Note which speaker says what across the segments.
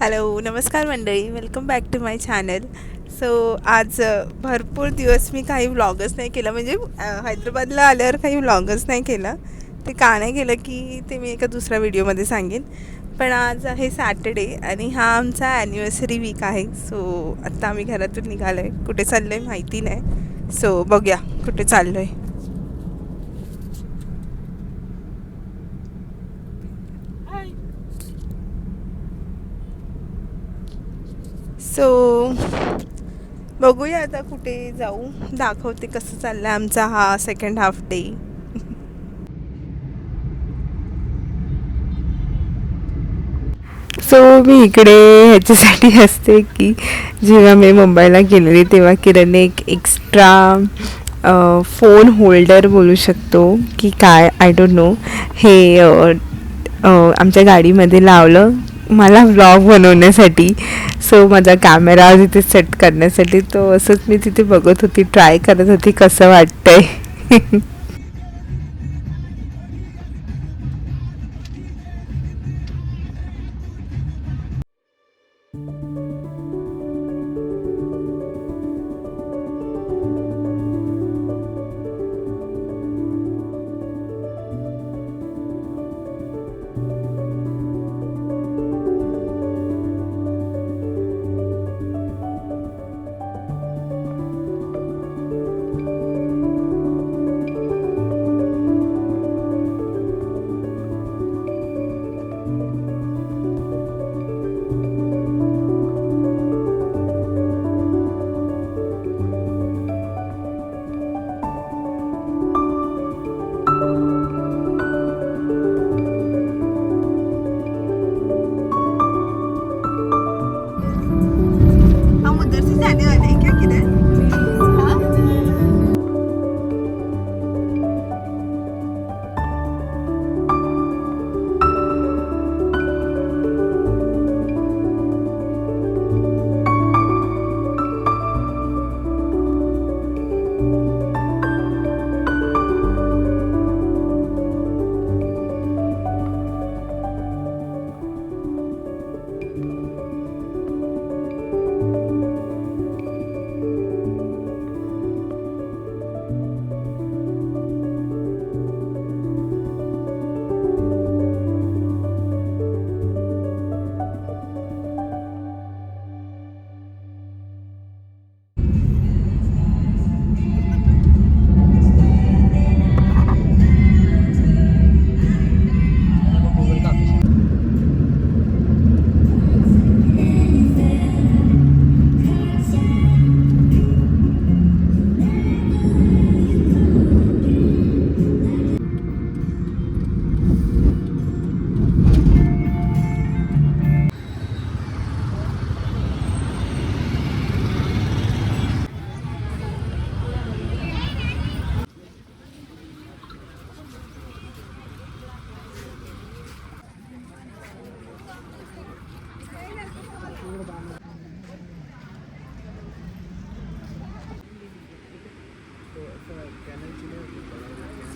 Speaker 1: Hello नमस्कार मंडळी, welcome back to my channel. So आज भरपूर दिवस मी काही व्लॉगच नाही केला, म्हणजे हैदराबादला आल्यावर काही व्लॉगच नाही केला. ते का नाही केलं की ते मी एका दुसऱ्या व्हिडिओमध्ये सांगेन. पण आज आहे सॅटर्डे आणि हा आमचा ॲनिव्हर्सरी वीक आहे. सो आत्ता आम्ही घरातून निघालो आहे. कुठे चाललो आहे माहिती नाही. सो बघूया कुठे चाललो आहे. सो बघूया आता कुठे जाऊ, दाखवते कसं चाललं आहे आमचा हा सेकंड हाफ डे. सो मी इकडे ह्याच्यासाठी असते की जेव्हा मी मुंबईला गेलेली तेव्हा किरणने एक एक्स्ट्रा फोन होल्डर बोलू शकतो की काय आय डोंट नो, हे आमच्या गाडीमध्ये लावलं मला व्लॉग बनवण्यासाठी. सो माझा कॅमेरा तिथे सेट करण्यासाठी. तो असंच मी तिथे बघत होती, ट्राय करत होती कसं वाटतंय. हम उधर से जाने वाले हैं क्या किरण? हाँ?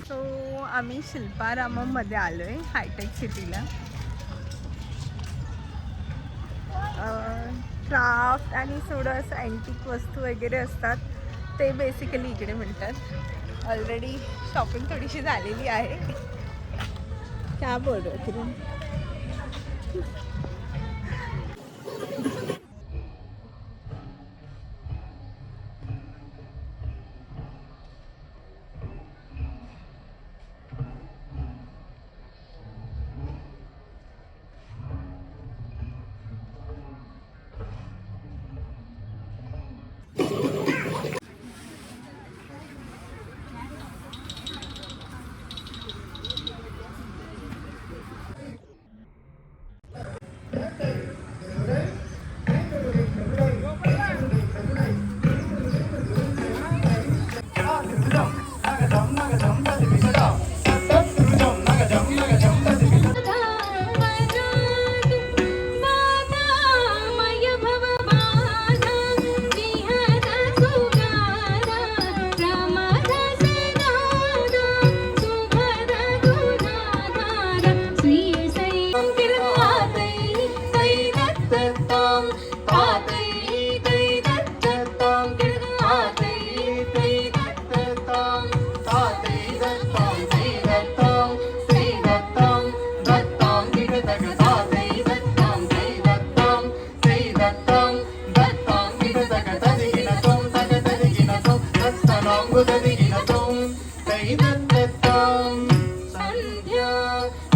Speaker 1: सो आम्ही शिल्पाराममध्ये आलो आहे, हायटेक सिटीला. क्राफ्ट आणि थोडं असं अँटिक वस्तू वगैरे असतात ते बेसिकली इकडे मिळतात. ऑलरेडी शॉपिंग थोडीशी झालेली आहे. क्या बोल रहे हो किरण?
Speaker 2: గుదదిగినతం తైదత్తత్తం సంధ్యా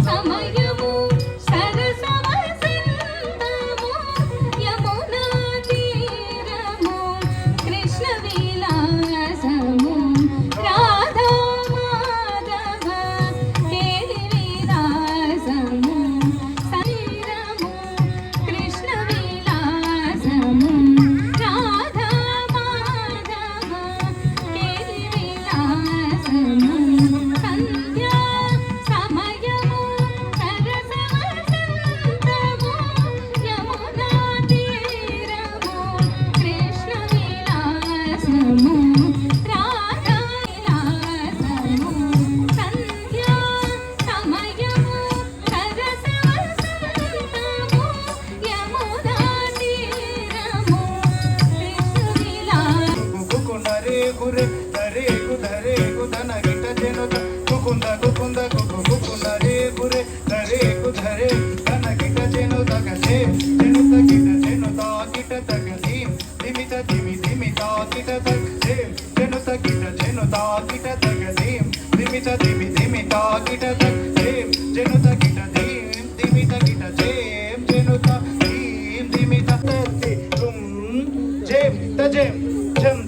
Speaker 2: సమయము సరసవసంతము యమునా తీరము కృష్ణ విలాసము రాధా మాధవ హేరి విలాసము తీరము కృష్ణ విలాసము రాధా మాధవ హేరి విలాసము సంధ్యా సమయము సరసవసంతము యమునా తీరము కృష్ణ విలాసము రాధా విలాసము సంధ్యా సమయము సరసవసంతము యమునా తీరము కృష్ణ విలాసము కుకునరే గురే తరే గుధరే గుధన గిట జనుత కుకుంద కుకుంద కుకునరే గురే తరే గుధరే ధన గిట జనుత గసే జనుత గిట జనుత గిట తగసి దిమిత దిమి దిమిత గిట తగసే జనుత గిట జనుత గిట తగసి దిమిత దిమి దిమిత గిట తగసే జనుత గిట దిమ్ దిమిత గిట జేమ్ జనుత దిమ్ దిమిత తగసి తుమ్ జేమ్ తజేమ్ జమ్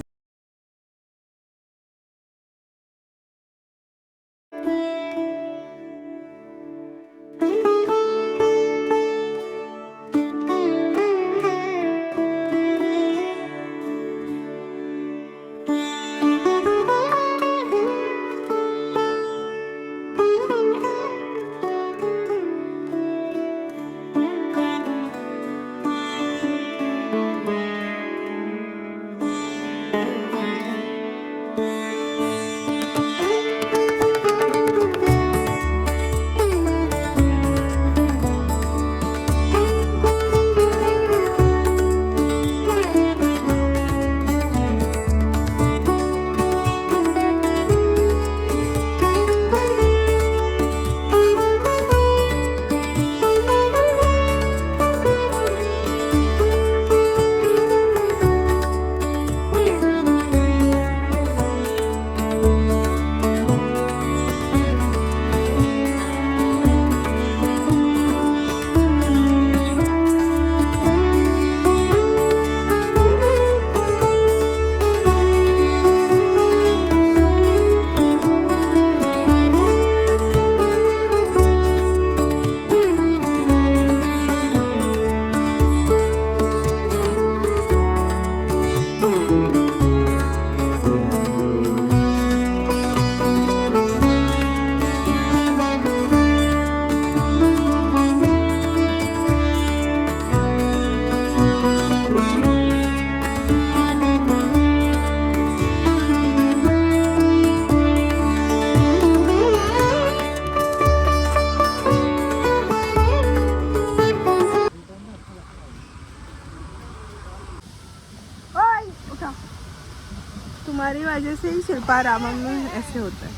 Speaker 1: तुम्हारी वजह से ही शिल्पा रामम में ऐसे होता है।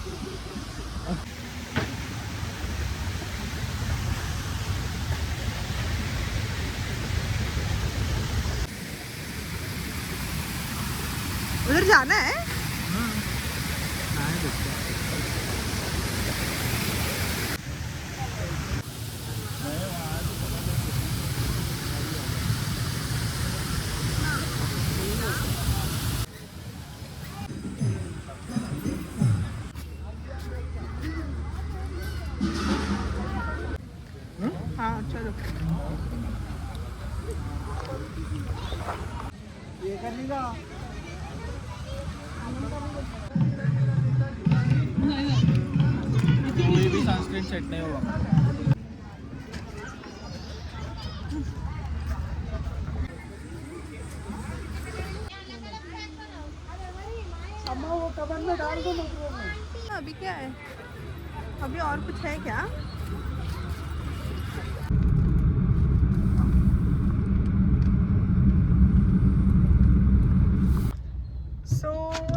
Speaker 1: उधर जाना है? हाँ चलो।
Speaker 2: ये करनेगा कोई भी सनस्क्रीन सेट नहीं होगा। अम्मा वो कवर में डाल दो मशरूम में।
Speaker 1: अभी क्या है? अभी और कुछ है क्या?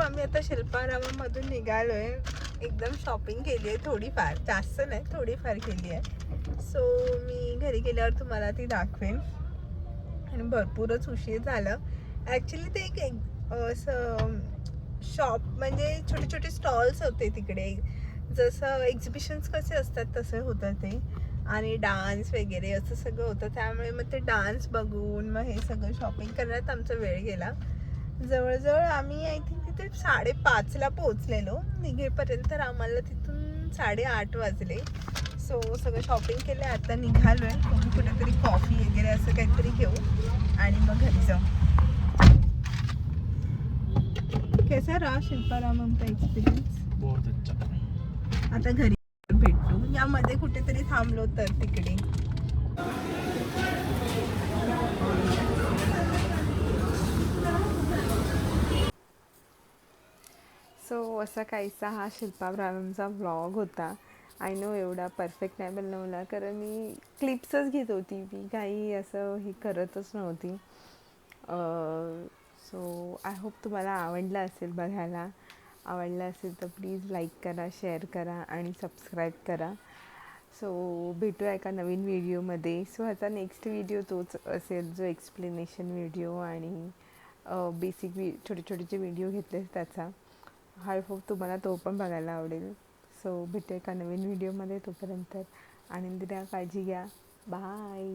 Speaker 1: आम्ही आता शिल्पारामामधून निघालो आहे. एकदम शॉपिंग केली आहे थोडीफार, जास्त नाही थोडीफार केली आहे. सो मी घरी गेल्यावर तुम्हाला ती दाखवेन. आणि भरपूरच उशीर झालं ॲक्च्युली. ते एक असं शॉप म्हणजे छोटे छोटे स्टॉल्स होते तिकडे, जसं एक्झिबिशन्स कसे असतात तसे होतं ते. आणि डान्स वगैरे असं सगळं होतं, त्यामुळे मग ते डान्स बघून मग हे सगळं शॉपिंग करण्यात आमचा वेळ गेला. जवळजवळ आम्ही आय थिंक तिथे 5:30ला पोहोचलेलो. निघेपर्यंत आम्हाला तिथून 8:30 वाजले. सो सगळं शॉपिंग केलं, आता निघालो आहे. कुठेतरी कॉफी वगैरे असं काहीतरी घेऊ आणि मग घरी जाऊ. कैसा रहा शिल्पाराममचा एक्सपिरियन्स?
Speaker 3: बहुत अच्छा.
Speaker 1: आता घरी भेटू, यामध्ये कुठेतरी थांबलो तर तिकडे. सो असा काहीसा हा शिल्पाराममचा व्लॉग होता. आय नो एवढा परफेक्ट नाही बनवला, कारण मी क्लिप्सच घेत होती, मी काही असं हे करतच नव्हती. सो आय होप तुम्हाला आवडलं असेल बघायला. आवडलं असेल तर प्लीज लाईक करा, शेअर करा आणि सबस्क्राईब करा. सो भेटूया एका नवीन व्हिडिओमध्ये. सो ह्याचा नेक्स्ट व्हिडिओ तोच असेल, जो एक्सप्लेनेशन व्हिडिओ आणि बेसिक छोटे छोटे जे व्हिडिओ घेतले त्याचा. आय होप तुम्हाला तो पण बघायला आवडेल. सो भेटूया एका नवीन व्हिडिओमध्ये. तोपर्यंत आनंदी राहा, काळजी घ्या. बाय.